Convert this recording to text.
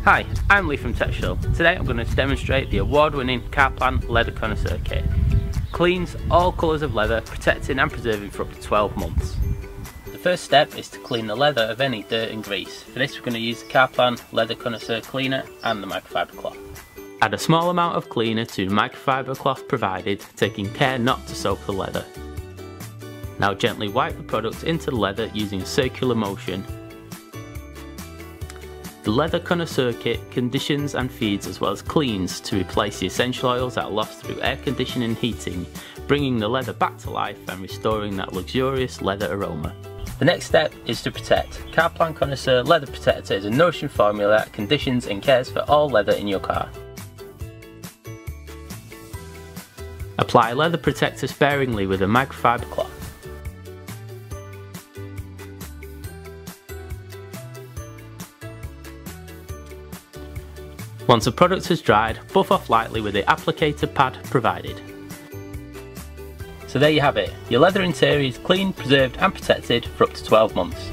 Hi, I'm Lee from Tech Show. Today I'm going to demonstrate the award-winning Carplan Leather Connoisseur kit. Cleans all colours of leather, protecting and preserving for up to 12 months. The first step is to clean the leather of any dirt and grease. For this we're going to use the Carplan Leather Connoisseur cleaner and the microfiber cloth. Add a small amount of cleaner to the microfiber cloth provided, taking care not to soak the leather. Now gently wipe the product into the leather using a circular motion. The Leather Connoisseur kit conditions and feeds as well as cleans to replace the essential oils that are lost through air conditioning and heating, bringing the leather back to life and restoring that luxurious leather aroma. The next step is to protect. Carplan Connoisseur Leather Protector is a nourishing formula that conditions and cares for all leather in your car. Apply leather protector sparingly with a microfiber cloth. Once the product has dried, buff off lightly with the Applicator Pad provided. So there you have it, your leather interior is clean, preserved and protected for up to 12 months.